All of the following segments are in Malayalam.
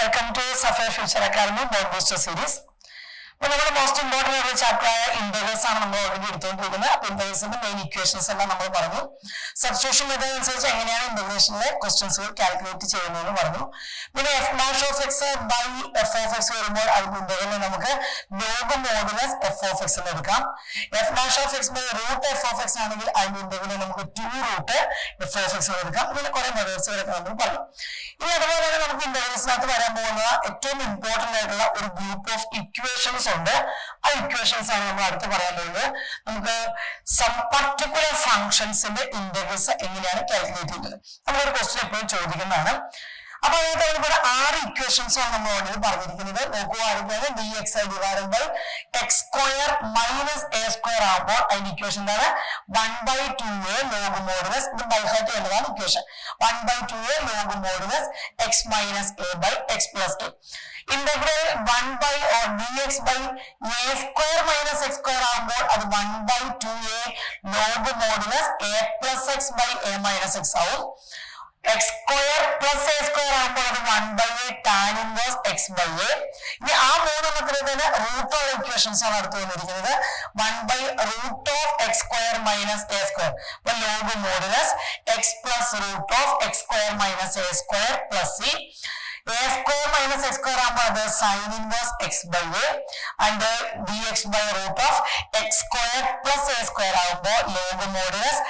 welcome to Sapphire Future Academy Board Booster Series. നമ്മുടെ മോസ്റ്റ് ഇമ്പോർട്ടൻ്റ് ആയിട്ടുള്ള ചാപ്റ്റർ ആയ ഇന്റഗ്രൽസ് ആണ് നമ്മൾ ഓൾറെഡി എടുത്തുകൊണ്ടിരിക്കുന്നത്. അപ്പൊ ഇന്റഗ്രൽസിന്റെ മെയിൻ ഇക്വേഷൻസ് എല്ലാം നമ്മൾ പറഞ്ഞു. സബ്സ്റ്റിറ്റ്യൂഷൻ മെത്തേഡ് അനുസരിച്ച് എങ്ങനെയാണ് ഇന്റഗ്രേഷനിലെ ക്വസ്റ്റ്യൻസുകൾ കാൽക്കുലേറ്റ് ചെയ്യുന്നതെന്ന് പറഞ്ഞു. പിന്നെ F dash of X by F of X വരുമ്പോൾ അതിന്റെ ഇന്റഗ്രലിൽ നമുക്ക് log modulus F of X എടുക്കാം. F dash of X by root F of X ആണെങ്കിൽ അതിന്റെ ഇന്റഗ്രലിൽ നമുക്ക് 2 റൂട്ട് എഫ് ഓഫ് എക്സ് എടുക്കാം. അങ്ങനെ കുറെ മെത്തേഡ്സുകളൊക്കെ നമ്മൾ പറഞ്ഞു. ഇനി അതുപോലെ തന്നെ നമുക്ക് ഇന്റഗ്രൽസിനകത്ത് വരാൻ പോകുന്ന ഏറ്റവും ഇമ്പോർട്ടന്റ് ആയിട്ടുള്ള ഒരു ഗ്രൂപ്പ് ഓഫ് ഇക്വേഷൻസ് ഉണ്ട്. ആ ഇക്വേഷൻസ് ആണ് നമ്മൾ അടുത്ത് പറയാൻ പോകുന്നത്. നമുക്ക് സം പർട്ടിക്കുലർ ഫംഗ്ഷൻസിന്റെ ഇന്റഗ്രൽസ് എങ്ങനെയാണ് കാൽക്കുലേറ്റ് ചെയ്യുന്നത്. നമ്മളൊരു ക്വസ്റ്റ്യൻ എപ്പോഴും ചോദിക്കുന്നതാണ്. അപ്പൊ അതിനകത്ത് ഇവിടെ 6 ഇക്വേഷൻസ് ആണ് നമ്മൾ ഓൾറെഡി പറഞ്ഞിരിക്കുന്നത്. നോക്കുകയാണെങ്കിൽ dx divided by x square minus A square ആകുമ്പോൾ അതിന്റെ ഇക്വേഷൻ എന്താണ്? 1/2a ലോഗ് മോഡുലസ്, ഇത് ബൈ ഹാർട്ട് ചെയ്യുന്നതാണ് equation. 1/2a log modulus x minus a by x plus a. Integral 1 or dx by a square minus x square ആകുമ്പോൾ അത് 1/2a log modulus a plus x by a minus x ആവും. x square plus a square ആകുമ്പോൾ അത് 1/a tan inverse x by a. ഇനി ആ മൂന്നെണ്ണത്തിൽ തന്നെ റൂട്ട് ഓഫ് ഇക്വേഷൻസ് ആണ് അടുത്ത് വന്നിരിക്കുന്നത്. 1/root of x square minus a square. അപ്പോൾ log modulus x plus root of x square minus a square plus c. a square minus x square ആകുമ്പോൾ അത് sin inverse x by a and dx by root of x square plus a square ആകുമ്പോൾ log modulus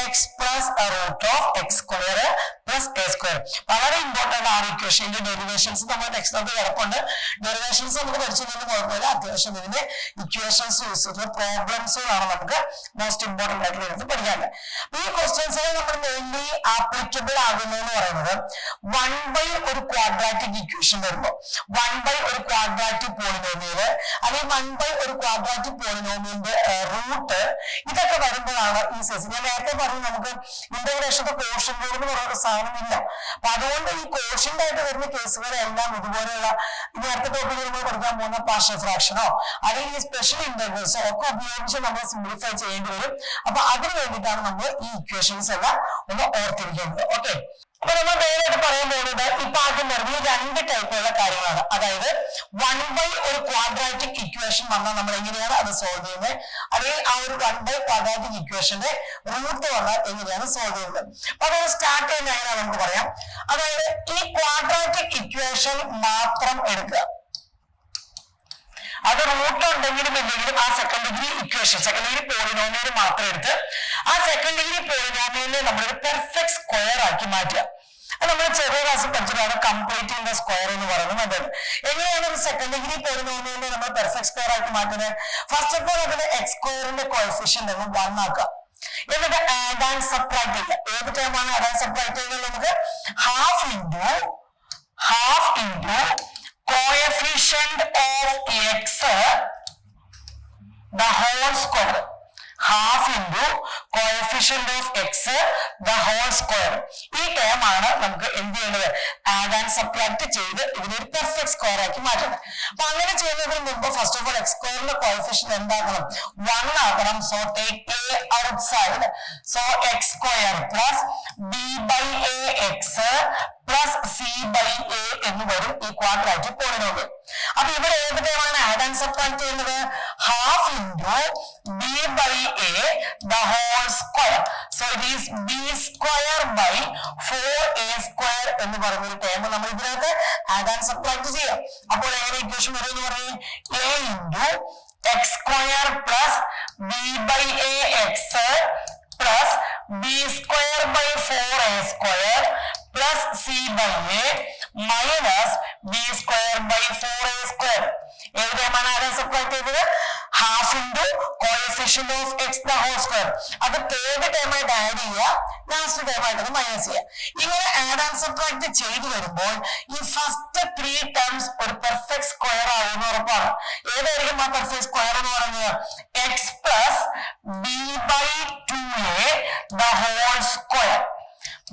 x plus root of x square plus a square. വളരെ ഇമ്പോർട്ടന്റ് ആണ് ഇക്വേഷന്റെ ഡെറിവേഷൻസ് നമ്മുടെ ടെക്സ്റ്റിനകത്ത് കിടപ്പുണ്ട്. ഡെറിവേഷൻസ് നമുക്ക് പഠിച്ചില്ലെങ്കിൽ കുഴപ്പമില്ല. അത്യാവശ്യം ഇതിന്റെ ഇക്വേഷൻസ് യൂസ് ചെയ്ത പ്രോബ്ലംസുകളാണ് നമുക്ക് മോസ്റ്റ് ഇമ്പോർട്ടന്റ് ആയിട്ട് എടുത്ത് പഠിക്കാനുള്ളത്. ഈ ക്വസ്റ്റ്യൻസിൽ നമ്മൾ മെയിൻലി ആപ്ലിക്കബിൾ ആകുന്നതെന്ന് പറയുന്നത് 1/, ഒരു ക്വാഡ്രാറ്റിക് ഇക്വേഷൻ വരുമ്പോൾ 1/, ഒരു ക്വാഡ്രാറ്റിക് പോളിനോമിയല് അല്ലെങ്കിൽ 1/, ഒരു ക്വാഡ്രാറ്റിക് പോളിനോമിയലിന്റെ റൂട്ട്, ഇതൊക്കെ വരുമ്പോഴാണ് ഈ സെസ്. ഞാൻ നേരത്തെ പറഞ്ഞു നമുക്ക് ഇന്റഗ്രേഷന്റെ കോഷ്യന്റ് റൂൾ എന്ന് പറയുന്ന സാധനം ഇല്ല. അപ്പൊ അതുകൊണ്ട് ഈ കോഷ്യന്റ് ആയിട്ട് വരുന്ന കേസുകളെല്ലാം ഇതുപോലെയുള്ള നേരത്തെ ടോപ്പിക്കിൽ നമ്മൾ പഠിക്കാൻ പോകുന്ന പാർഷ്യൽ ഫ്രാക്ഷനോ അല്ലെങ്കിൽ സ്പെഷ്യൽ ഇന്റഗ്രൽസോ ഒക്കെ ഉപയോഗിച്ച് നമ്മൾ സിംപ്ലിഫൈ ചെയ്യേണ്ടി വരും. അപ്പൊ അതിന് വേണ്ടിയിട്ടാണ് നമ്മൾ ഈ ഇക്വേഷൻസ് എല്ലാം ഒന്ന് ഓർത്തിരിക്കുന്നത്. ഓക്കെ, അപ്പൊ നമ്മൾ മെയിനായിട്ട് പറയാൻ പോകുന്നത് ഇപ്പൊ ആദ്യം പറഞ്ഞ 2 ടൈപ്പുള്ള കാര്യങ്ങളാണ്. അതായത് 1/, ഒരു ക്വാഡ്രാറ്റിക് ഇക്വേഷൻ വന്നാൽ നമ്മൾ എങ്ങനെയാണ് അത് സോൾവ് ചെയ്യുന്നത്, അല്ലെങ്കിൽ ആ ഒരു 1/, ക്വാഡ്രാറ്റിക് ഇക്വേഷന്റെ റൂട്ട് വന്നാൽ എങ്ങനെയാണ് സോൾവ് ചെയ്യുന്നത്. അപ്പൊ അത് സ്റ്റാർട്ട് ചെയ്യുന്ന എങ്ങനെയാണ് നമുക്ക് പറയാം. അതായത് ഈ ക്വാഡ്രാറ്റിക് ഇക്വേഷൻ മാത്രം എടുക്കുക. അത് റൂട്ട് ഉണ്ടെങ്കിലും ഇല്ലെങ്കിലും ആ second degree equation, second degree polynomial മാത്രം എടുത്ത് ആ സെക്കൻഡ് ഡിഗ്രി പോളിനോമിയലിനെ നമ്മളൊരു പെർഫെക്റ്റ് സ്ക്വയർ ആക്കി മാറ്റുക. അത് നമ്മൾ ചെറിയ ക്ലാസ്സിൽ പഠിച്ചതാണ് കംപ്ലീറ്റിംഗ് ദ സ്ക്വയർ എന്ന് പറയുന്നത് മെത്തേഡ്. എങ്ങനെയാണ് ഒരു സെക്കൻഡ് ഡിഗ്രി പോളിനോമിയലിനെ നമ്മൾ പെർഫെക്റ്റ് സ്ക്വയർ ആക്കി മാറ്റുന്നത്? ഫസ്റ്റ് ഓഫ് ഓൾ അതിന്റെ എക്സ് സ്ക്വയറിന്റെ കോഎഫിഷ്യന്റ് 1 ആക്കുക. എന്നിട്ട് ആഡ് ആൻഡ് സബ്ട്രാക്ട് ചെയ്യുക. ഏത് ടൈമാണ് ആഡ് ആൻഡ് സബ്ട്രാക്ട് ചെയ്യുന്നത്? നമുക്ക് half into coefficient of x the whole square. Half into coefficient of x the whole square. ഈ ടേം ആണ് നമുക്ക് എന്ത് ചെയ്യേണ്ടത്? ആഡ് ആൻഡ് സബ്ട്രാക്ട് ചെയ്ത് ഇതിനൊരു പെർഫെക്റ്റ് സ്ക്വയർ ആക്കി മാറ്റണം. അപ്പൊ അങ്ങനെ ചെയ്യുന്നതിന് മുമ്പ് ഫസ്റ്റ് ഓഫ് ഓൾ എക്സ് സ്ക്വയറിന്റെ കോഎഫിഷ്യന്റ് എന്താക്കണം? 1 ആക്കണം. So take a outside. So x square plus b by a x plus c by a എന്ന് വരും ഈ ക്വാഡ്രാറ്റിക് പോളിനോമിയൽ. അപ്പൊ ഇവിടെ ഏത് ടേമാണ് ആഡ് ആൻഡ് സബ്ട്രാക്ട് ചെയ്യുന്നത്? Half into b by a the whole square. So it is b square by 4a square എന്ന് പറയുന്ന ഒരു ടേം നമ്മൾ ഇതിനകത്ത് ആഡ് ആൻഡ് സബ്ട്രാക്ട് ചെയ്യാം. അപ്പോൾ എങ്ങനെ ഇക്വേഷൻ വരും എന്ന് പറഞ്ഞാൽ a into x square plus b by a x plus b square by 4a square plus c by a minus b square by 4a square. ഏത് ടൈമാണ് ആഡ് ആൻഡ് സബ്ട്രാക്ട് ചെയ്തത്? Half into coefficient of x the whole square. അത് തേർഡ് ടൈമായിട്ട് ആഡ് ചെയ്യുക, ലാസ്റ്റ് ടൈമായിട്ട് അത് മൈനസ് ചെയ്യുക. ഇങ്ങനെ ആഡ് ആൻഡ് സബ്ട്രാക്ട് ചെയ്തു വരുമ്പോൾ ഈ ഫസ്റ്റ് 3 ടേംസ് ഒരു പെർഫെക്റ്റ് സ്ക്വയർ ആവുമെന്ന് ഉറപ്പാണ്. ഏതായിരിക്കും ആ പെർഫെക്റ്റ് സ്ക്വയർ എന്ന് പറയുന്നത്? X plus b by 2a the whole square.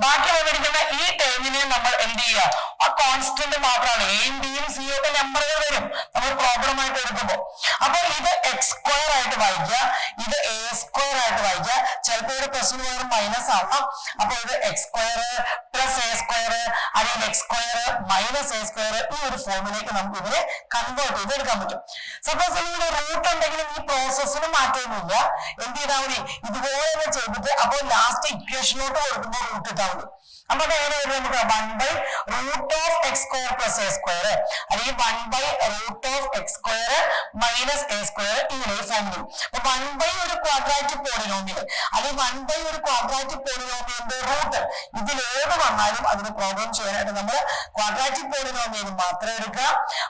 ബാക്കി വന്നിരിക്കുന്ന ഈ ടേമിനെ നമ്മൾ എന്ത് ചെയ്യുക? ആ കോൺസ്റ്റന്റ് മാത്രമാണ്. എയും ബിയും സിയും ഒക്കെ നമ്പറുകൾ വരും നമ്മൾ പ്രോബ്ലം ആയിട്ട് എടുക്കുമ്പോൾ. അപ്പൊ ഇത് എക്സ് സ്ക്വയർ ആയിട്ട് വായിക്കുക, ഇത് എ സ്ക്വയർ ആയിട്ട് വായിക്കുക. ചിലപ്പോൾ ഇവിടെ പ്ലസിന് പകരം മൈനസ് ആവാം. അപ്പൊ ഇത് X square plus A square അല്ലെങ്കിൽ X square minus minus A square ഈ ഒരു ഫോമിലേക്ക് നമുക്ക് ഇതിനെ കൺവേർട്ട് ചെയ്ത് എടുക്കാൻ പറ്റും. സപ്പോസ് ഇവിടെ റൂട്ട് ഉണ്ടെങ്കിലും ഈ പ്രോസസ്സിന് മാറ്റമൊന്നുമില്ല. എന്ത് ചെയ്താൽ മതി, ഇതുപോലെ തന്നെ ചെയ്തിട്ട് അപ്പോൾ ലാസ്റ്റ് ഇക്വേഷനിലോട്ട് കൊടുക്കുമ്പോൾ റൂട്ട് ഇട്ടാൽ മതി. അപ്പൊ എങ്ങനെ വരും, നമുക്ക് 1/√(x² + a²) അല്ലെങ്കിൽ 1/√(x² - a²) ഇങ്ങനെ ഫോം വരും. അപ്പൊ 1 ഒരു ക്വാഡ്രാറ്റിക് പോളിനോമിയൽ അല്ലെങ്കിൽ 1 ഒരു ക്വാഡ്രാറ്റിക് പോളിനോമിയലിന്റെ റൂട്ട് ഇതിലേത് വന്നാലും അതിന് പ്രോബ്ലം ചെയ്യാനായിട്ട് നമ്മൾ ക്വാഡ്രാറ്റിക് പോളിനോമിയൽ മാത്രം എടുക്കുക.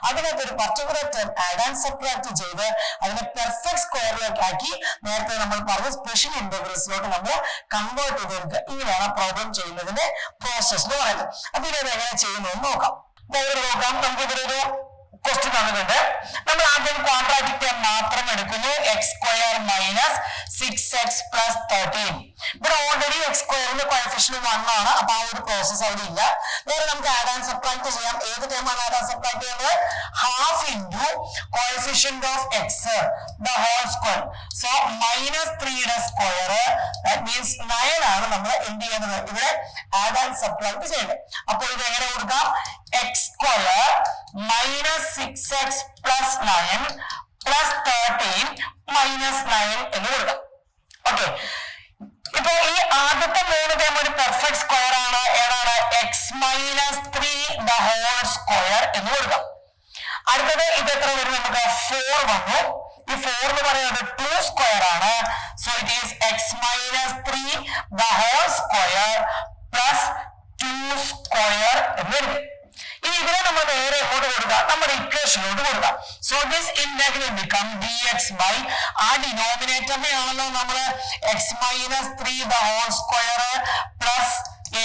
അതിനകത്ത് ഒരു particular term add and subtract ചെയ്ത് അതിനെ പെർഫെക്റ്റ് സ്ക്വയറിലേക്ക് ആക്കി നേരത്തെ നമ്മൾ പറഞ്ഞ സ്പെഷ്യൽ ഇന്റഗ്രൽസിലോട്ട് നമ്മൾ കൺവേർട്ട് ചെയ്തെടുക്കുക. ഇങ്ങനെയാണ് പ്രോബ്ലം ചെയ്യുന്നതിന്റെ പ്രോസസ് എന്ന് പറയുന്നത്. അപ്പൊ ഇത് എങ്ങനെ ചെയ്യുന്നതെന്ന് നോക്കാം. നമുക്ക് ഇവിടെ ഒരു ക്വസ്റ്റ്യൻ തന്നിട്ടുണ്ട്. നമ്മൾ ആദ്യം ക്വാഡ്രാറ്റിക് ടേം മാത്രം എടുക്കുന്നു. x² - 6x + 13. ഇവിടെ ഓൾറെഡി x²ന്റെ കോഎഫിഷ്യന്റ് 1 ആണ്. അപ്പൊ ആ ഒരു പ്രോസസ് അവിടെ ഇല്ല. നേരെ നമുക്ക് ആഡ് ആൻഡ് സബ്ട്രാക്ട് ചെയ്യാം. ഏത് ടേമാണ് ആഡ് ആൻഡ് സബ്ട്രാക്ട് ചെയ്യുന്നത്? Half into coefficient of x the whole square. So -3യുടെ സ്ക്വയർ ദാറ്റ് മീൻസ് 9 ആണ് നമ്മൾ എന്ത് ചെയ്യുന്നത്, ഇവിടെ ആഡ് ആൻഡ് സബ്ട്രാക്ട് ചെയ്യുന്നത്. അപ്പോൾ ഇത് എങ്ങനെ കൊടുക്കാം? x² - 6x + 9 + 13 - 9 എന്ന് കൊടുക്കാം. ഓക്കെ, ഇപ്പൊ ഈ ആദ്യത്തെ 3 ടേം ഒരു പെർഫെക്റ്റ് സ്ക്വയർ ആണ്. ഏതാണ്? x - 3 ദ ഹോൾ സ്ക്വയർ എന്ന് കൊടുക്കാം. അടുത്തത് ഇത് എത്ര വരും? നമുക്ക് 4 വന്നു. ഈ 4 എന്ന് പറയുന്നത് 2 സ്ക്വയർ ആണ്. So it is x - 3 the whole square plus 2 square എന്ന് വരും. ഇനി ഇതിനെ നമ്മൾ നേരെ എങ്ങോട്ട് കൊടുക്കാം? നമ്മുടെ ഇക്വേഷനിലോട്ട് കൊടുക്കാം. So this integral become dx by ആ ഡിനോമിനേറ്ററിനെയാണല്ലോ നമ്മൾ x - 3 the whole square plus a²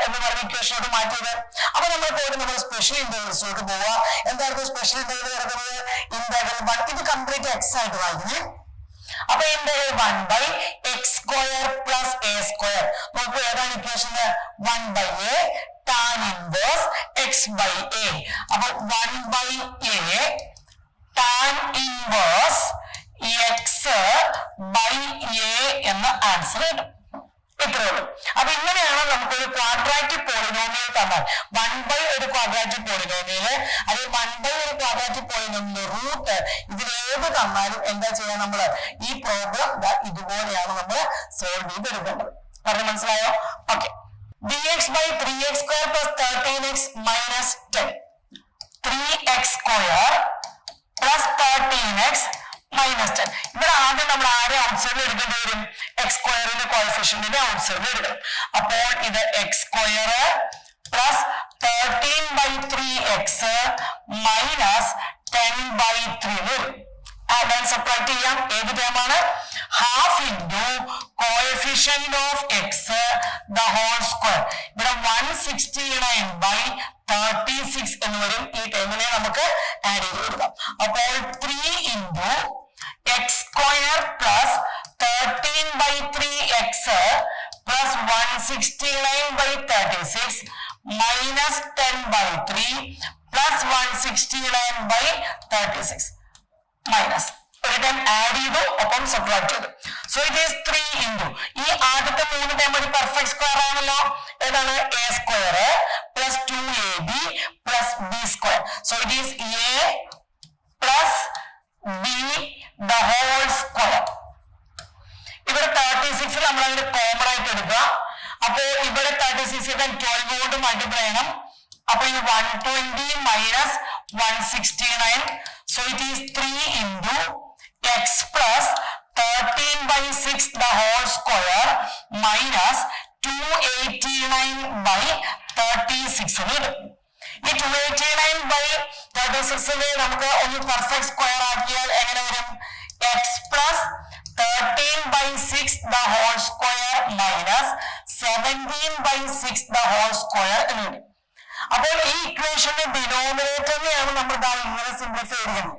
എന്ന് പറഞ്ഞ ഇക്വേഷനോട്ട് മാറ്റിയത്. അപ്പൊ നമ്മൾ പോയിട്ട് നമ്മൾ സ്പെഷ്യൽ ഇന്റഗ്രൽസിലോട്ട് പോവുക. എന്തായിരുന്നു സ്പെഷ്യൽ ഇന്റഗ്രൽ കിടക്കുന്നത്? ഇന്റഗ്രൽ 1. ഇത് കംപ്ലീറ്റ് x ആയിട്ട് വായിക്കുന്നത്. അപ്പൊ ഇന്റഗ്രൽ 1/x² + a². നോക്കൂ, ഏതാണ് equation? 1/a tan inverse x/a. അപ്പൊ 1/a tan inverse x/a എന്ന ആൻസർ കിട്ടും. ഇത്രേ ഉള്ളൂ. അപ്പൊ ഇങ്ങനെയാണ് നമുക്കൊരു ക്വാഡ്രാറ്റിക് പോളിനോമിയൽ തന്നാൽ 1 ഒരു ക്വാഡ്രാറ്റിക് പോളിനോമിയൽ അല്ലെങ്കിൽ 1 ഒരു ക്വാഡ്രാറ്റിക് പോളിനോമിയൽ റൂട്ട് ഇതിലേത് തന്നാലും എന്താ ചെയ്യാൻ നമ്മൾ ഈ പ്രോബ്ലം ഇതുപോലെയാണ് നമ്മൾ സോൾവ് ചെയ്തെടുക്കേണ്ടത്. പറഞ്ഞു മനസ്സിലായോ? Okay, dx by 3x² + 13x - 10. 3x² + 13x - 10. ഇവിടെ ആദ്യം നമ്മൾ ആരെ ഔട്ട്സൈഡിൽ എടുക്കേണ്ടി വരും? x²ന്റെ കോഎഫിഷ്യന്റിനെ ഔട്ട്സൈഡിൽ എടുക്കണം. അപ്പോൾ ഇത് x² + 13/3x - 10/3 വരും. ആഡ് ആൻഡ് സബ്ട്രാക്ട് ചെയ്യാം. ഏത് ടേമാണ്? Half into coefficient of x the whole square. ഇവിടെ 169/36 എന്ന് വരും. ഈ ടേമിനെ നമുക്ക് ആഡ് ചെയ്ത് കൊടുക്കാം. അപ്പോൾ 3 ഇൻറ്റു x² + 13/3x + 169/36 - 10/3 + 169/36 മൈനസ് ഒരു ടൈം ആഡ് ചെയ്തു, ഒപ്പം സബ്ട്രാക്ട് ചെയ്തു. സോ ഇറ്റ് ഈസ് 3 ഇൻറ്റു ഈ ആദ്യത്തെ 3 ടൈം ഒരു പെർഫെക്റ്റ് സ്ക്വയർ ആണല്ലോ. ഏതാണ്? a² + 2ab + b². So it is a + b the whole square. ഇവിടെ 36 നമ്മൾ അതിന് കോമൺ ആയിട്ട് എടുക്കുക. അപ്പോൾ ഇവിടെ 36 12 കൊണ്ട് മൾട്ടിപ്ലൈ ചെയ്യണം. അപ്പൊ ഇത് 120 - 169. So it is 3 into x plus 13/6 the whole square minus 289/36 എന്ന് വരും. ഈ 289/36 നമുക്ക് ഒന്ന് പെർഫെക്റ്റ് സ്ക്വയർ ആക്കിയാൽ എങ്ങനെ വരും? x plus 13/6 the whole square minus 17/6 the whole square എന്ന് വരും. അപ്പോൾ ഈ ഇക്വേഷന്റെ ഡിനോമിനേറ്ററിനെയാണ് നമ്മൾ ഇങ്ങനെ സിംപ്ലിഫൈ ചെയ്യുന്നത്.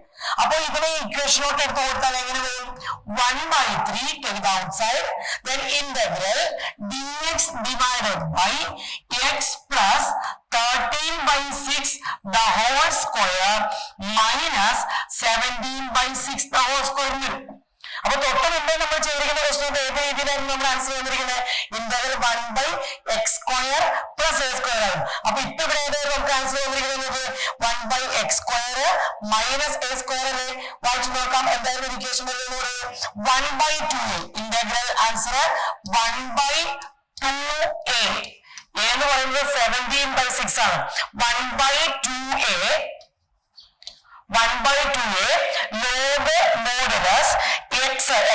അപ്പോൾ ഇതിനെ ഇക്വേഷനോട്ട് എടുത്ത് കൊടുത്താൽ എങ്ങനെ വരും? 1/3 take it outside, then integral dx divided by x plus 13/6 the whole square minus 17/6 the whole square വരും. അപ്പൊ തൊട്ട് മുമ്പേ നമ്മൾ ചെയ്തിരിക്കുന്നത് ക്വസ്റ്റ്യൻ ഏത് രീതിയിലായിരുന്നു നമ്മൾ ആൻസർ വന്നിരിക്കുന്നത്? ഇന്റഗ്രൽ 1/x² പ്ലസ് a² ആയിരുന്നു. അപ്പൊ ഇപ്പൊ ഇവിടെ ഏതായിരുന്നു നമുക്ക് ആൻസർ വന്നിരിക്കുന്നത്? 1/x² മൈനസ് a² അല്ലേ? വായിച്ചു നോക്കാം എന്തായിരുന്നു ഇക്വേഷൻ വരുന്നത്? 1/2a. Integral answer 1/2a. എന്ന് പറയുന്നത് 17/6 ആണ്. 1/2a log modulus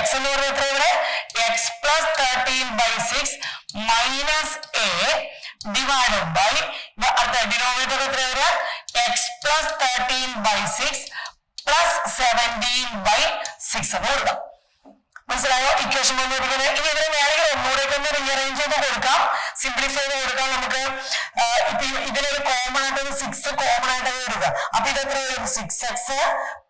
x എന്ന് പറയുന്നത് എത്ര ഇവിടെ? x plus 13/6 minus a divided by അടുത്ത ഡിനോമിനേറ്റർ എത്ര വരിക? x plus 13/6 plus 17/6 എന്ന് കൊടുക്കാം. മനസ്സിലായോ? ഇക്വേഷൻ വന്നിരിക്കുന്നത്. ഇനി ഇതിനെ വേണമെങ്കിൽ ഒന്നുകൂടെ റീഅറേഞ്ച് ചെയ്ത് കൊടുക്കാം, സിംപ്ലിഫൈ ചെയ്ത് കൊടുക്കാം. നമുക്ക് ഇതിനൊരു കോമൺ ആയിട്ട് 6 കോമൺ ആയിട്ട് എടുക്കാം. അപ്പൊ ഇത് എത്ര വരും? 6x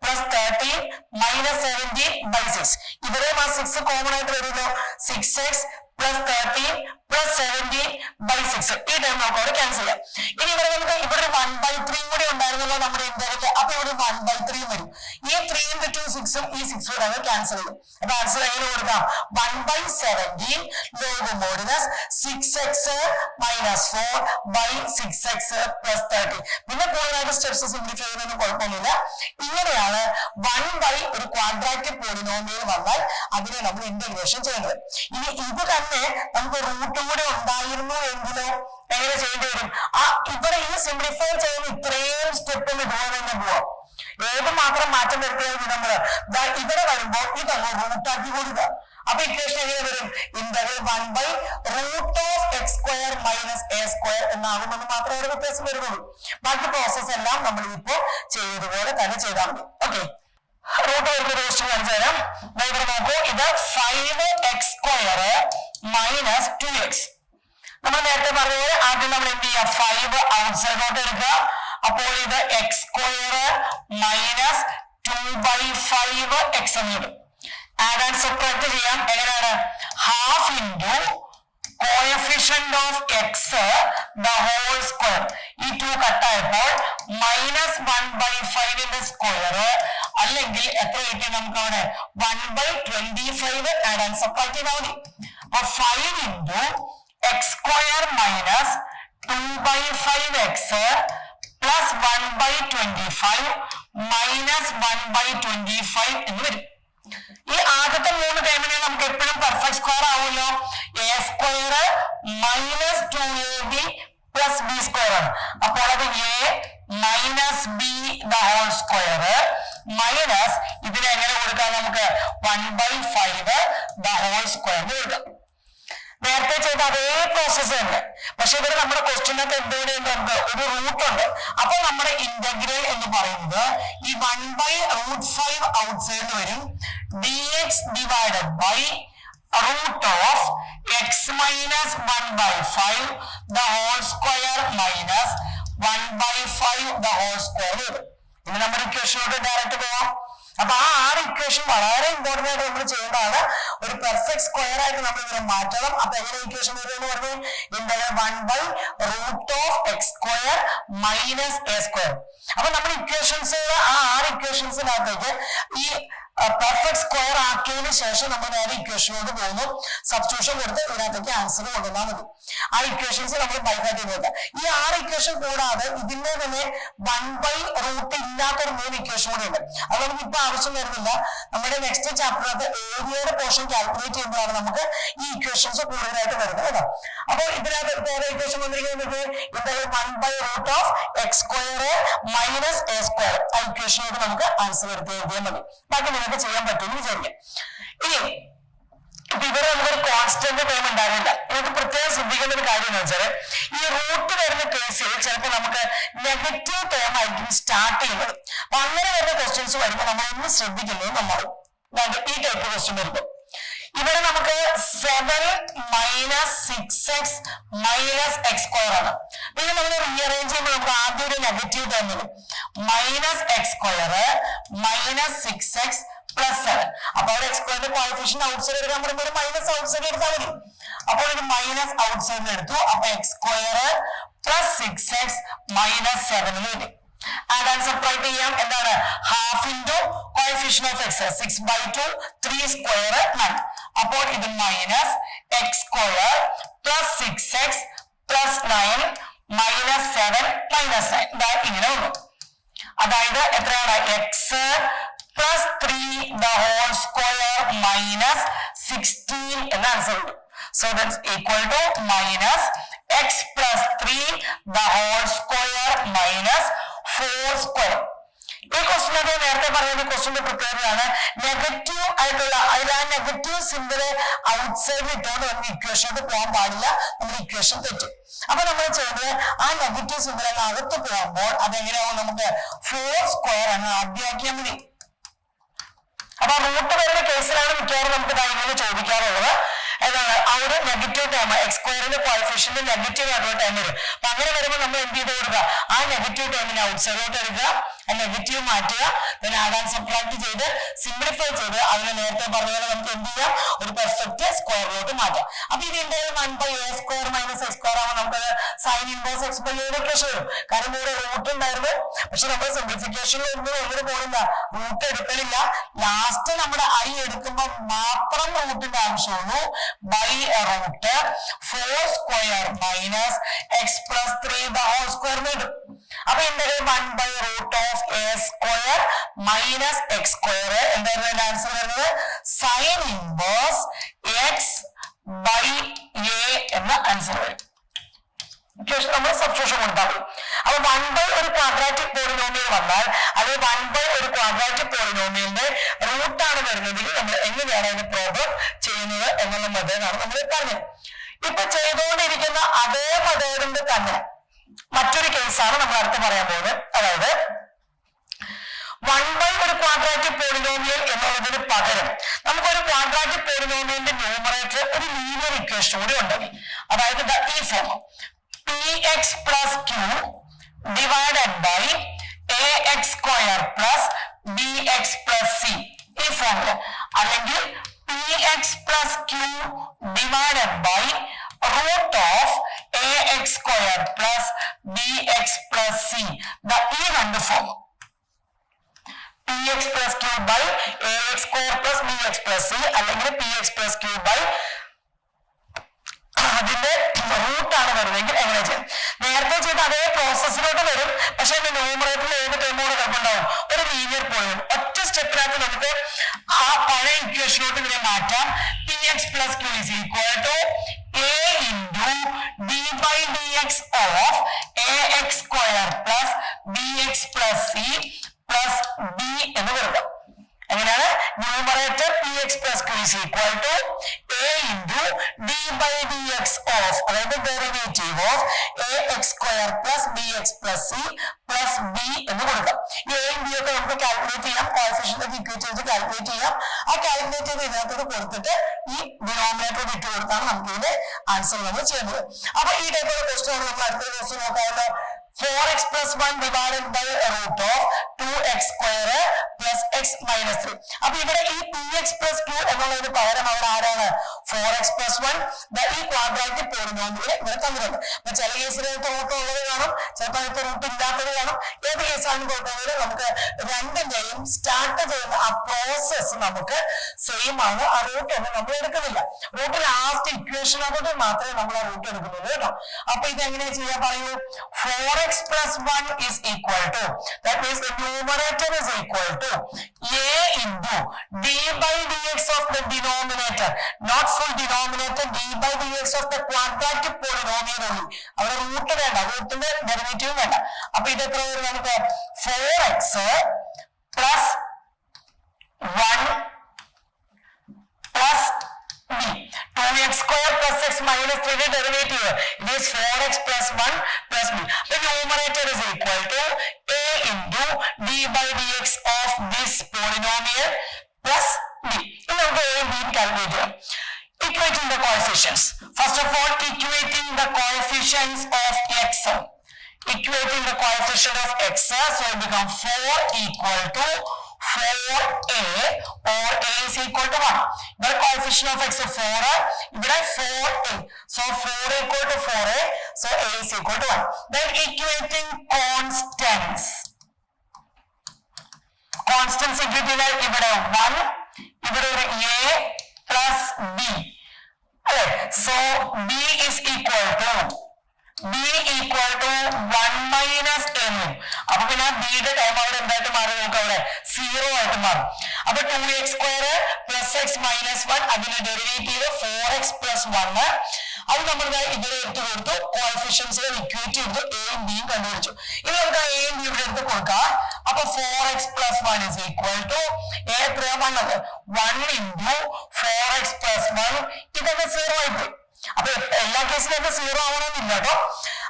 plus 13 minus 17/6. ഇവിടെയും ആ 6 കോമൺ ആയിട്ട് വരുമല്ലോ. 6x plus 13 plus 17/6. ഈ ടൈം നമുക്ക് അവിടെ ക്യാൻസൽ ചെയ്യാം. ഇനി ഇവിടെ നമുക്ക് ഇവിടെ 1/3 കൂടി ഉണ്ടായിരുന്നല്ലോ നമ്മുടെ ഇന്റഗ്രൽ. അപ്പൊ ഇവിടെ 1/3 വരും. ഈ 3 into 2 6 ഈ 6 കൂടെ അത് ക്യാൻസൽ ചെയ്യും. അപ്പൊ ആൻസർ എങ്ങനെ കൊടുക്കാം? 1/17 log modulus 6x minus 4/6x plus 13. പിന്നെ കൂടുതലായിട്ട് സ്റ്റെപ്സ് സിംപ്ലിഫൈ ചെയ്യുന്നതിന് കുഴപ്പമൊന്നുമില്ല. ഇങ്ങനെയാണ് 1 ഒരു ക്വാഡ്രാറ്റിക് പോളിനോമിയൽ വന്നാൽ അതിനെ നമ്മൾ ഇന്റഗ്രേഷൻ ചെയ്യുന്നത്. ഇനി ഇത് തന്നെ നമുക്ക് റൂട്ടും കൂടെ ഉണ്ടായിരുന്നു എങ്കിലോ എങ്ങനെ ചെയ്യേണ്ടി വരും? ഇവിടെ ഈ സിംപ്ലിഫൈ ചെയ്യുന്ന ഇത്രയും സ്റ്റെപ്പ് ഇതുപോലെ തന്നെ പോവാം. ഏത് മാത്രം മാറ്റം വരുത്തിയാൽ നമ്മള് ഇവിടെ വരുമ്പോൾ ഇതങ്ങ് റൂട്ടാക്കി കൊടുക്കുക. അപ്പൊ ഇക്വേഷൻ എങ്ങനെ വരും? ഇന്റഗ്രൽ 1/√x² മൈനസ് a² എന്നാകുമെന്ന് മാത്രമേ ഒരു വ്യത്യാസം വരുന്നുള്ളൂ. ബാക്കി പ്രോസസ് എല്ലാം നമ്മൾ ഇപ്പോ ചെയ്തതുപോലെ തന്നെ ചെയ്താൽ മതി. ഓക്കെ, റൂട്ട് വരുന്ന ക്വസ്റ്റ്യൻ കാണിച്ചു തരാം. ഇവിടെ നോക്കൂ, ഇത് 5x² മൈനസ് 2x. നമ്മൾ നേരത്തെ പറഞ്ഞത് ആദ്യം നമ്മൾ എന്ത് ചെയ്യുക? 5 ഔട്ട്സൈഡോട്ട് എടുക്കുക. അപ്പോൾ ഇത് x² മൈനസ് 2/5x എന്ന് കിട്ടും. ആഡ് ആൻഡ് സബ്ട്രാക്ട് ചെയ്യാം. എങ്ങനെയാണ്? Half into coefficient of x the whole square. ഈ 2 കട്ടായപ്പോൾ മൈനസ് 1/5 സ്ക്വയർ അല്ലെങ്കിൽ എത്ര കിട്ടി നമുക്ക് അവിടെ? 1/25 ആഡ് ആൻഡ് സബ്ട്രാക്ട് ചെയ്താൽ മതി. അപ്പൊ 5 into x² minus 2/5x plus 1/25 minus 1/25 എന്ന് വരും. ഈ ആദ്യത്തെ 3 ടൈമിനെ നമുക്ക് എപ്പോഴും പെർഫെക്റ്റ് സ്ക്വയർ ആവുമല്ലോ. a² minus 2ab plus b² ആണ്. അപ്പോൾ അത് a minus b the whole square minus ഇതിനെ എങ്ങനെ കൊടുക്കാം? നമുക്ക് 1/5 ദ ഹോൾ സ്ക്വയർ കൊടുക്കാം. നേരത്തെ ചെയ്ത അതേ പ്രോസസ് തന്നെ. പക്ഷെ ഇവിടെ നമ്മുടെ ക്വസ്റ്റ്യനൊക്കെ എന്തുകൊണ്ട് നമുക്ക് ഒരു റൂട്ട് ഉണ്ട്. അപ്പൊ നമ്മുടെ ഇന്റഗ്രൽ എന്ന് പറയുന്നത് ഈ 1/√5 ഔട്ട്സൈഡ് വരും. dx divided by root of x minus 1/5 the whole square minus 1/5 the whole square വരും. ഇനി നമ്മുടെ ഇക്വേഷനോട്ട് ഡയറക്റ്റ് പോവാം. അപ്പൊ ആ 6 ഇക്വേഷൻ വളരെ ഇമ്പോർട്ടന്റ് ആയിട്ട് നമ്മൾ ചെയ്യേണ്ടതാണ്. ഒരു പെർഫെക്റ്റ് സ്ക്വയർ ആയിട്ട് നമ്മൾ ഇതിനെ മാറ്റണം. അപ്പൊ എങ്ങനെ ഇക്വേഷൻ വരും എന്ന് പറഞ്ഞു? Integral 1/√x² minus a². അപ്പൊ നമ്മുടെ ഇക്വേഷൻസ് ആ 6 ഇക്വേഷൻസിനകത്തേക്ക് ഈ പെർഫെക്റ്റ് സ്ക്വയർ ആക്കിയതിനു ശേഷം നമ്മൾ നേരെ ഇക്വേഷനോട് പോകുന്നു. സബ്സ്റ്റിറ്റ്യൂഷൻ കൊടുത്ത് ഇതിനകത്തേക്ക് ആൻസർ കൊണ്ടുവന്നാൽ മതി. ആ ഇക്വേഷൻസ് നമ്മൾ ബൈഹാർട്ട് ചെയ്ത് ഈ 6 ഇക്വേഷൻ കൂടാതെ ഇതിന്റെ തന്നെ 1/√, ഇല്ലാത്തൊരു 3 ഇക്വേഷൻ കൂടെ ഉണ്ട്. അത് നമുക്ക് ഇപ്പൊ ആവശ്യം വരുന്നില്ല. നമ്മുടെ നെക്സ്റ്റ് ചാപ്റ്ററിനകത്ത് ഏരിയയുടെ പോർഷൻ കാൽക്കുലേറ്റ് ചെയ്യുമ്പോഴാണ് നമുക്ക് ഈ ഇക്വേഷൻസ് കൂടുതലായിട്ട് വരുന്നത് കേട്ടോ. അപ്പൊ ഇതിനകത്ത് വേറെ ഇക്വേഷൻ വന്നിരിക്കുന്നത് ഇന്റഗ്രൽ 1/√x² മൈനസ് a². ആ ഇക്വേഷനോട് നമുക്ക് ആൻസർ എടുത്ത് എഴുതിയാൽ മതി. ബാക്കി നിങ്ങൾക്ക് ചെയ്യാൻ പറ്റുമെന്ന് വിചാരിക്കാം. ഇനി ഇവിടെ നമുക്കൊരു കോൺസ്റ്റന്റ് ടൈം ഉണ്ടാകില്ല. നമുക്ക് പ്രത്യേകം ശ്രദ്ധിക്കേണ്ട ഒരു കാര്യം എന്ന് വെച്ചാൽ ഈ റൂട്ട് വരുന്ന കേസിൽ ചിലപ്പോൾ നമുക്ക് നെഗറ്റീവ് ടേം ആയിരിക്കും സ്റ്റാർട്ട് ചെയ്യുന്നത്. അപ്പൊ അങ്ങനെ വരുന്ന ക്വസ്റ്റ്യൻസ് വരുമ്പോൾ നമ്മൾ ഒന്ന് ശ്രദ്ധിക്കുന്നത് നമ്മൾ ഈ ടൈപ്പ് ക്വസ്റ്റ്യൻ വരുമ്പോൾ ഇവിടെ നമുക്ക് 7 മൈനസ് 6x മൈനസ് x² ആണ്. പിന്നെ നമ്മൾ റീഅറേഞ്ച് ചെയ്യുമ്പോൾ നമുക്ക് ആദ്യം ഒരു നെഗറ്റീവ് ടേം വരും. Minus x² minus 6x plus 7. അപ്പൊ അവിടെ x² കോഎഫിഷ്യന്റ് ഔട്ട്സൈഡ് എടുക്കാൻ പറയുമ്പോൾ ഒരു മൈനസ് ഔട്ട്സൈഡ് എടുത്താൽ മതി. അപ്പോൾ ഒരു മൈനസ് ഔട്ട്സൈഡ് എടുത്തു. അപ്പൊ x² പ്ലസ് 6x മൈനസ് 7 വരും. ആഡ് ആൻഡ് സബ്ട്രാക്ട് ചെയ്യാം. എന്താണ്? Half into coefficient of X 6/2 3² 9. അപ്പോൾ ഇത് minus x square plus 6x plus 9 minus 7 minus 9 ഇങ്ങനെ വന്നു. അതായത് എത്രയാണ് X plus 3 the whole square minus 16 എന്ന ആൻസർ ഉണ്ട്. So that's equal to minus x plus 3 the whole square minus 4 square. ഈ ക്വസ്റ്റ്യൻ നേരത്തെ പറഞ്ഞ ക്വസ്റ്റ്യന്റെ പ്രത്യേകതയാണ് നെഗറ്റീവ് ആയിട്ടുള്ള അതിൽ ആ നെഗറ്റീവ് സിമ്പിള് ഔട്ട്സൈഡിൽ ഇട്ടുകൊണ്ട് നമുക്ക് ഇക്വേഷനോട്ട് പോകാൻ പാടില്ല, നമ്മുടെ ഇക്വേഷൻ തെറ്റും. അപ്പൊ നമ്മൾ ചെയ്യുന്നത് ആ നെഗറ്റീവ് സിമ്പിൾ അകത്ത് പോകുമ്പോൾ അതെങ്ങനെയാവും, നമുക്ക് 4 സ്ക്വയർ എന്ന് ആദ്യമാക്കിയാൽ മതി. അപ്പൊ റൂട്ട് വരുന്ന കേസിലാണ് മിക്കവാറും നമുക്ക് ഇങ്ങനെ ചോദിക്കാറുള്ളത്. ഏതാണ് ആ ഒരു നെഗറ്റീവ് ടേം എക്സ് സ്ക്വയറിന്റെ കോഎഫിഷ്യന്റ് നെഗറ്റീവ് ആയിട്ടുള്ള ടൈം വരും. അപ്പൊ അങ്ങനെ വരുമ്പോൾ നമ്മൾ എന്ത് ചെയ്ത് കൊടുക്കുക, ആ നെഗറ്റീവ് ടേമിനെ ഔട്ട്സൈഡോട്ട് എടുക്കുക, ആ നെഗറ്റീവ് മാറ്റുക, then ആഡ് ആൻഡ് സബ്ട്രാക്ട് ചെയ്ത് സിംപ്ലിഫൈ ചെയ്ത് അതിനെ നേരത്തെ പറഞ്ഞ പോലെ നമുക്ക് എന്ത് ചെയ്യാം, ഒരു പെർഫെക്റ്റ് സ്ക്വയറിലോട്ട് മാറ്റാം. അപ്പൊ ഇത് ഇന്റഗ്രൽ 1/a² മൈനസ് x² ആവുമ്പോൾ നമുക്കത് സൈൻ ഇൻവേഴ്സ് x/a ഇക്വേഷൻ വരും. കാരണം ഇവിടെ റൂട്ട് ഉണ്ടായിരുന്നു, പക്ഷെ നമ്മൾ സിംപ്ലിഫിക്കേഷനിൽ ഒന്നും എങ്ങനെ പോകുന്നില്ല, റൂട്ട് എടുക്കണില്ല. ലാസ്റ്റ് നമ്മുടെ ഐ എടുക്കുമ്പോൾ മാത്രം റൂട്ടിന്റെ ആവശ്യമുള്ളൂ. By root 4 square minus x plus 3 the whole square വരും. അപ്പൊ integral 1/√a² minus x square എന്തായിരുന്നു ആൻസർ വരുന്നത്, സൈൻ ഇൻവേഴ്സ് x/a എന്ന ആൻസർ വരും. നമ്മൾ സബ്സ്റ്റിറ്റ്യൂഷൻ കൊടുത്താൽ അപ്പൊ 1 ഒരു ക്വാഡ്രാറ്റിക് പോളിനോമിയൽ വന്നാൽ അത് 1 ഒരു ക്വാഡ്രാറ്റിക് പോളിനോമിയലിന്റെ റൂട്ടാണ് വരുന്നതെങ്കിൽ നമ്മൾ എങ്ങനെയാണ് അതിന്റെ പ്രോബ്ലം ചെയ്യുന്നത് എന്നുള്ള മെത്തേഡാണ് നമ്മൾ പറഞ്ഞത്. ഇപ്പൊ ചെയ്തുകൊണ്ടിരിക്കുന്ന അതേ മെത്തേഡിന്റെ തന്നെ മറ്റൊരു കേസാണ് നമ്മൾ അടുത്ത് പറയാൻ പോകുന്നത്. അതായത് 1 ഒരു ക്വാഡ്രാറ്റിക് പോളിനോമിയൽ എന്നുള്ളതിന് പകരം നമുക്കൊരു ക്വാഡ്രാറ്റിക് പോളിനോമിയലിന്റെ ന്യൂമറേറ്റർ ഒരു ലീനിയർ ഇക്വേഷൻ കൂടി ഉണ്ടെങ്കിൽ, അതായത് ഈ form px plus q divided by ax square plus bx plus c ഈ ഫോമില്, അല്ലെങ്കിൽ px plus q divided by root of ax square plus bx plus c ഈ രണ്ട് form px plus q by ax square plus bx plus c അല്ലെങ്കിൽ px plus q by അതിന്റെ റൂട്ടാണ് വരുന്നതെങ്കിൽ എങ്ങനെ ചെയ്യും. നേരത്തെ ചെയ്ത അതേ പ്രോസസ്സിലോട്ട് വരും, പക്ഷെ അതിന്റെ ന്യൂമറേറ്ററിൽ ഏത് ടേമോടെ കിടപ്പുണ്ടാവും, ഒരു ലീനിയർ പോയിന്റ്. ഒറ്റ സ്റ്റെപ്പിനകത്ത് നമുക്ക് ആ പഴയ ഇക്വേഷനിലോട്ട് ഇതിനെ മാറ്റാം. px plus q is equal to a into d by dx of ax square plus bx plus c plus b എന്ന് വരുന്നത്. എങ്ങനെയാണ് numerator px plus q is equal to a into d by dx of അതായത് derivative of ax square plus bx plus c plus b എന്ന് കൊടുക്കാം. ഈ a b ഒക്കെ നമുക്ക് കാൽക്കുലേറ്റ് ചെയ്യാം, കോഎഫിഷ്യന്റ് ഇക്വേറ്റ് ചെയ്ത് കാൽക്കുലേറ്റ് ചെയ്യാം. ആ കാൽക്കുലേറ്റ് ചെയ്ത് ഇതിനകത്ത് കൊടുത്തിട്ട് ഈ ഡിനോമിനേറ്റർ ഇട്ട് കൊടുത്താണ് നമുക്ക് ഇതിന്റെ ആൻസർ നമ്മൾ ചെയ്യുന്നത്. അപ്പൊ ഈ ടൈപ്പുള്ള ക്വസ്റ്റ്യൻ ആണ് നമ്മൾ അടുത്ത question നോക്കാമല്ലോ. 4x plus 1 divided by root of 2x square plus x minus 3. അപ്പൊ ഇവിടെ ഈ px plus q എന്നുള്ളതിന് പകരം അവിടെ ആരാണ് 4x plus 1 ഈ ക്വാഡ്രാറ്റിക് പോളിനോമിയൽ ഇവിടെ തന്നിട്ടുണ്ട്. അപ്പൊ ചില കേസിൽ റൂട്ട് ഉള്ളത് കാണും, ചിലപ്പോൾ അതിന്റെ റൂട്ട് ഇല്ലാത്തത് കാണും. ഏത് കേസാണ് കൊടുക്കുന്നത്, നമുക്ക് രണ്ടിന്റെയും സ്റ്റാർട്ട് ചെയ്യുന്ന ആ പ്രോസസ് നമുക്ക് സെയിം ആണ്. ആ റൂട്ട് ഒന്നും നമ്മൾ എടുക്കുന്നില്ല, റൂട്ട് ലാസ്റ്റ് ഇക്വേഷൻ ആയിട്ട് മാത്രമേ നമ്മൾ ആ റൂട്ട് എടുക്കുന്നുള്ളൂ കേട്ടോ. അപ്പൊ ഇത് എങ്ങനെയാ ചെയ്യാൻ പറയൂ, 4x plus 1 is equal to, that means the numerator is equal to a into d by dx of the denominator, not full denominator, d by dx of the quadratic polynomial only. അവിടെ റൂട്ട് വേണ്ട, റൂട്ടിന്റെ ഡെറിവേറ്റീവ് വേണ്ട. അപ്പൊ ഇത് എത്ര വരും നമുക്ക്, 4x plus 1 plus b, 2x square plus x minus 3 derivative, it is 4x plus 1 plus b. The numerator is equal to a into d by dx of this polynomial plus b. Now we will calculate equating the coefficients. First of all, equating the coefficients of x. Equating the coefficient of x, so it becomes 4 equal to 4a or a is equal to 1. The coefficient of x is 4, ഇവിടെ 4a, so 4 equal to 4a, so a is equal to 1. Then equating constants. Constants equate ചെയ്താൽ ഇവിടെ 1, ഇവിടെ ഒരു a, plus b. Okay, so b is equal to 1 minus m. അപ്പൊ പിന്നെ b യുടെ ടൈം അവിടെ എന്തായിട്ട് മാറി നോക്കാം, അവിടെ 0 ആയിട്ട് മാറും. അപ്പൊ 2x square plus x minus 1 അതിന്റെ ഡെറിവേറ്റീവ് 4x plus 1. അത് നമ്മൾ ഇവിടെ എടുത്ത് കൊടുത്തു, കോഎഫിഷ്യൻസുകൾ ഇക്വേറ്റ് ചെയ്തു, എയും ബിയും കണ്ടുപിടിച്ചു. ഇനി നമുക്ക് a യും b ഇവിടെ എടുത്ത് കൊടുക്കാം. അപ്പൊ 4x plus 1 is equal to a എത്രയാ വന്നത് 1 into 4x plus 1. ഇതൊക്കെ 0 ആയിപ്പോയി. അപ്പൊ എല്ലാ കേസിലും 0 ആവണമെന്നില്ല കേട്ടോ.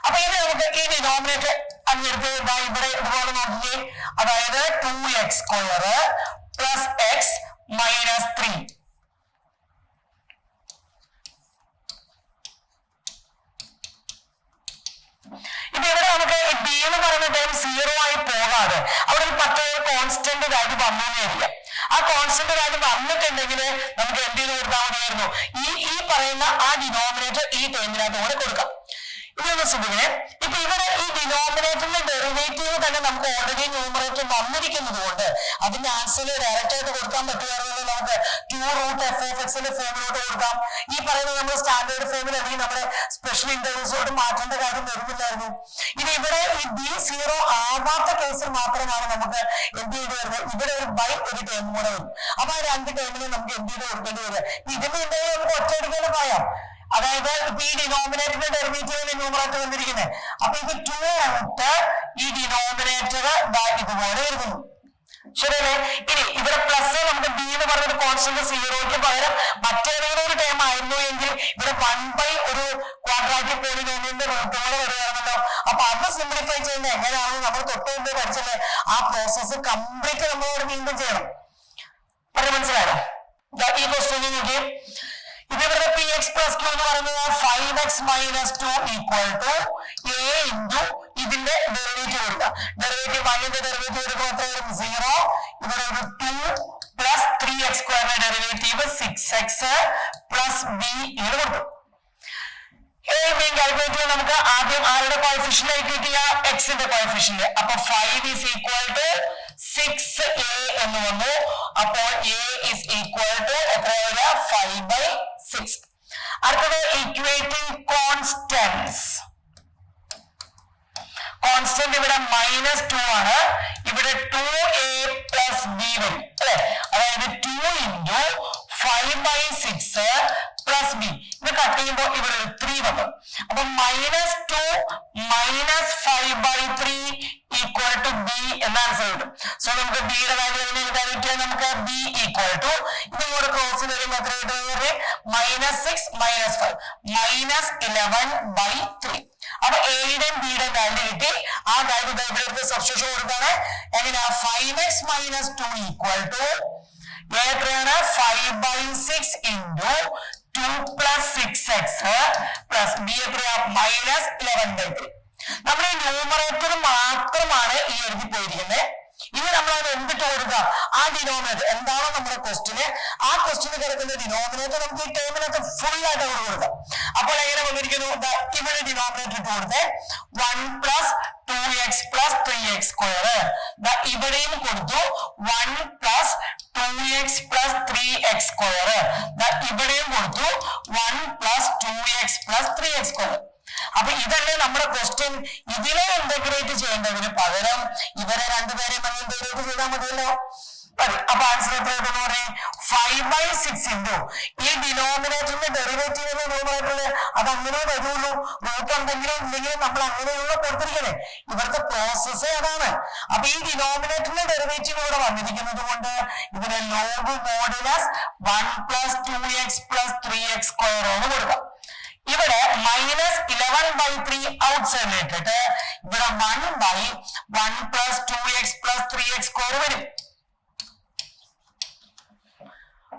അപ്പൊ ഇത് നമുക്ക് ഈ ഡിനോമിനേറ്റർ അങ്ങെടുത്ത് ഇവിടെ ഇതുപോലെ നോക്കിയേ, അതായത് 2x square plus x minus 3. ഇപ്പൊ ഇവിടെ നമുക്ക് ബി എന്ന് പറയുന്ന ടൈം 0 ആയി പോകാതെ അവിടെ ഒരു പർട്ടിക്കുലർ കോൺസ്റ്റന്റ് വാല്യൂ വന്നു വരിക. ആ കോൺസ്റ്റന്റ് വാല്യൂ വന്നിട്ടുണ്ടെങ്കിൽ നമുക്ക് എന്ത് ചെയ്ത് കൊടുത്താൽ മതിയായിരുന്നു, ഈ പറയുന്ന ആ ഡിനോമിനേറ്റർ ഈ ടൈമിനകത്ത് കൂടെ കൊടുക്കാം. ഇതൊന്ന് ശ്രദ്ധിക്കണേ. ഇപ്പൊ ഇവിടെ ഈ ഡിനോമിനേറ്ററിന്റെ ഡെറിവേറ്റീവ് തന്നെ നമുക്ക് ഓൾറെഡി ന്യൂമറേറ്റർ വന്നിരിക്കുന്നത് കൊണ്ട് അതിന്റെ ആൻസർ ഡയറക്റ്റ് ആയിട്ട് കൊടുക്കാൻ പറ്റുമായിരുന്നല്ലോ. നമുക്ക് 2 root f of x ന്റെ ഫോമിലോട്ട് കൊടുക്കാം. ഈ പറയുന്നത് നമ്മുടെ സ്റ്റാൻഡേർഡ് ഫോമിൽ അല്ലെങ്കിൽ നമ്മുടെ സ്പെഷ്യൽ ഇന്റർവൽസോട് മാറ്റേണ്ട കാര്യം വരുന്നില്ലായിരുന്നു. ഇനി ഇവിടെ ഈ b 0 ആവാത്ത കേസിൽ മാത്രമാണ് നമുക്ക് എന്ത് ചെയ്ത് വരുന്നത്, ഇവിടെ ഒരു ബൈ ഒരു ടേം കൂടെ വരും. അപ്പൊ ആ രണ്ട് ടേമിനും നമുക്ക് എന്ത് ചെയ്ത് കൊടുക്കേണ്ടി വരിക. ഇതിന്റെ എന്തെങ്കിലും നമുക്ക് ഒറ്റയടിക്കാനും പറയാം, അതായത് ഇപ്പൊ ഈ ഡിനോമിനേറ്ററിന്റെ ഡെറിവേറ്റീവ് ന്യൂമറേറ്റർ വന്നിരിക്കുന്നത്. അപ്പൊ ഇത് 2 ആയിട്ട് ഈ ഡിനോമിനേറ്റർ ഇതുപോലെ എഴുതുന്നു, ശരിയല്ലേ. ഇനി ഇവിടെ പ്ലസ് നമുക്ക് ബി എന്ന് പറഞ്ഞൊരു കോൺസ്റ്റന്റ് 0ക്ക് പകരം മറ്റേതെങ്കിലും ഒരു ടൈം ആയിരുന്നു എങ്കിൽ ഇവിടെ 1 ഒരു ക്വാഡ്രാറ്റിക് പോളിനോമിയലിന്റെ റൂട്ടോടെ വരുവായിരുന്നല്ലോ. അപ്പൊ അത് സിംപ്ലിഫൈ ചെയ്യുന്നത് എങ്ങനെയാണെന്ന് നമ്മൾ തൊട്ട് മുമ്പ് പഠിച്ചല്ലേ. ആ പ്രോസസ്സ് കംപ്ലീറ്റ് നമ്മളോട് വീണ്ടും ചെയ്യണം. പറഞ്ഞു മനസ്സിലായോ? ഈ ക്വസ്റ്റ്യൻ നോക്കി, ഇതിവിടെ പി എക്സ് പ്ലസ് ക്യൂ എന്ന് പറയുന്നത് 5x minus 2 equal to a into ഇതിന്റെ ഡെറിവേറ്റീവ് കൊടുക്കുക. ഡെറിവേറ്റീവ് 1ന്റെ ഡെറിവേറ്റീവ് എടുക്കുമ്പോൾ എത്ര വരും 0. ഇവിടെ ഒരു 2 plus 3x square derivative 6x plus b ഇങ്ങനെ കൊടുക്കും. a b കാൽക്കുലേറ്റ് ചെയ്യാൻ നമുക്ക് ആദ്യം ആരുടെ കോഎഫിഷ്യന്റ് കാൽക്കുലേറ്റ് ചെയ്യാം, x ന്റെ കോഎഫിഷ്യന്റ്. അപ്പൊ 5 is equal to 6a എന്ന് വന്നു. അപ്പോൾ a is equal to എത്ര വരിക 5/6. അടുത്തത് ഇക്വേറ്റിംഗ് കോൺസ്റ്റന്റ്സ്. കോൺസ്റ്റന്റ് ഇവിടെ -2 ആണ്. ഇവിടെ 2a plus b വരും അല്ലെ, അതായത് 2 into 5/6 plus b. ഇത് കട്ട് ചെയ്യുമ്പോൾ ഇവിടെ 3 വന്നു. അപ്പൊ -2 minus 5/3 equal to b എന്ന ആൻസർ കിട്ടും. സോ നമുക്ക് b യുടെ വാല്യൂ എങ്ങനെ നമുക്ക് b equal to ഇതുകൂടെ ക്രോസ് വരുമ്പോൾ എത്ര കിട്ടുന്നത് -6 minus 5 -11/3. അപ്പൊ എയുടെയും ബിയുടെയും വാല്യൂ കിട്ടി. ആ വാല്യൂ ഇവിടെ എടുത്ത് സബ്സ്റ്റിറ്റ്യൂഷൻ കൊടുത്താണ്. എങ്ങനെയാ 5x minus 2 equal to എത്രയാണ് 5/6 into 2 plus 6x plus b എത്രയാ -11/3. നമ്മൾ ഈ ന്യൂമറേറ്റർ മാത്രമാണ് ഈ എഴുതി പോയിരിക്കുന്നത്. ഇനി നമ്മൾ അത് എന്തിട്ട് കൊടുക്കുക, ആ ഡിനോമിനേറ്റർ എന്താണോ നമ്മുടെ ക്വസ്റ്റിന്, ആ ക്വസ്റ്റിന് കിടക്കുന്ന ഡിനോമിനേറ്റർ നമുക്ക് ഈ ടേമിനകത്ത് ഫുൾ ആയിട്ട് അവിടെ കൊടുക്കാം. അപ്പോൾ എങ്ങനെ വന്നിരിക്കുന്നു, ഇവിടെ ഡിനോമിനേറ്റർ ഇട്ട് കൊടുത്തേ 1 plus 2x plus 3x square. ഇവിടെയും കൊടുത്തു 1 plus 2x plus 3x square. ഇവിടെയും കൊടുത്തു 1 plus 2x plus 3x square. അപ്പൊ ഇതല്ലേ നമ്മുടെ ക്വസ്റ്റ്യൻ. ഇതിനെ ഇന്റഗ്രേറ്റ് ചെയ്യേണ്ടതിന് പകരം ഇവരെ രണ്ടുപേരെയും ഇന്റഗ്രേറ്റ് ചെയ്താൽ മതിയല്ലോ. അപ്പൊ ആൻസർ എത്ര കിട്ടുമെന്ന് പറയും 5/6 into ഈ ഡിനോമിനേറ്ററിന്റെ ഡെറിവേറ്റീവ് ന്യൂമറേറ്ററിൽ അത് അങ്ങനെ വരുള്ളൂ. റൂട്ട് ഉണ്ടെങ്കിലും ഇല്ലെങ്കിലും നമ്മൾ അങ്ങനെയുള്ള കൊടുത്തിരിക്കണേ. ഇവിടുത്തെ പ്രോസസ്സേ അതാണ്. അപ്പൊ ഈ ഡിനോമിനേറ്ററിന്റെ ഡെറിവേറ്റീവ് ഇവിടെ വന്നിരിക്കുന്നത് കൊണ്ട് ഇതിനെ log modulus 1 plus 2x plus 3x square എന്ന് കൊടുക്കാം. ഇവിടെ -11/3 ഔട്ട്സൈഡിൽ ഇട്ടിട്ട് ഇവിടെ 1/1 plus 2x plus 3x square വരും.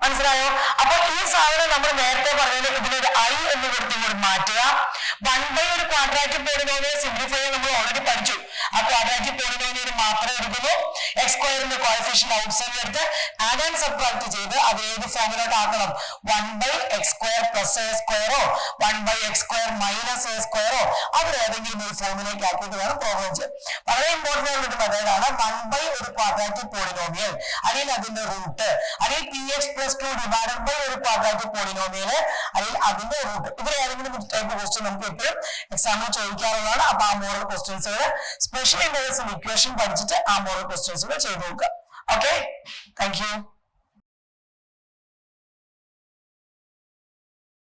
മനസ്സിലായോ? അപ്പൊ ഈ സാധനം നമ്മൾ നേരത്തെ പറഞ്ഞത് ഇതിനൊരു i എന്ന് കൊടുത്ത് ഇങ്ങോട്ട് മാറ്റുക. 1 ഒരു ക്വാഡ്രാറ്റിക് പോളിനോമിയൽ സിംപ്ലിഫൈ നമ്മൾ ഓൾറെഡി പഠിച്ചു. ആ ക്വാഡ്രാറ്റിക് പോളിനോമിയൽ മാത്രമേ എടുക്കുള്ളൂ. x എക്സ് സ്ക്വയറിന്റെ കോഎഫിഷ്യന്റ് ഔട്ട്സൈഡിൽ എടുത്ത് ആഡ് ആൻഡ് സബ്ട്രാക്ട് ചെയ്ത് അത് ഏത് ഫോമിലോട്ട് ആക്കണം? 1/x² + a² 1/x² - a², അവർ ഏതെങ്കിലും ഒരു ഫോമിലേക്ക് ആക്കിയിട്ട് വേണം പ്രോബ്ലം ചെയ്യാൻ. വളരെ ഇമ്പോർട്ടന്റ് ആയിട്ടുള്ള ഒരു മെത്തേഡാണ്. 1 ഒരു ക്വാഡ്രാറ്റിക് പോളിനോമിയൽ അല്ലെങ്കിൽ അതിന്റെ റൂട്ട് അല്ലെങ്കിൽ px + 2 ഡിവൈഡഡ് ബൈ ഒരു ക്വാഡ്രാറ്റിക് പോളിനോമിയൽ അല്ലെങ്കിൽ അതിന്റെ റൂട്ട്. ഇവർ ഏതെങ്കിലും ടൈപ്പ് ക്വസ്റ്റ്യൻ നമുക്ക് എപ്പോഴും എക്സാമിൽ ചോദിക്കാറുള്ളതാണ്. അപ്പൊ ആ മോഡൽ ക്വസ്റ്റ്യൻസുകൾ സ്പെഷ്യൽ ഇന്റഗ്രൽസ് ഇക്വേഷൻ പഠിച്ചിട്ട് ആ മോഡൽ ക്വസ്റ്റ്യൻസുകൾ ചെയ്ത് നോക്കുക. Okay, thank you.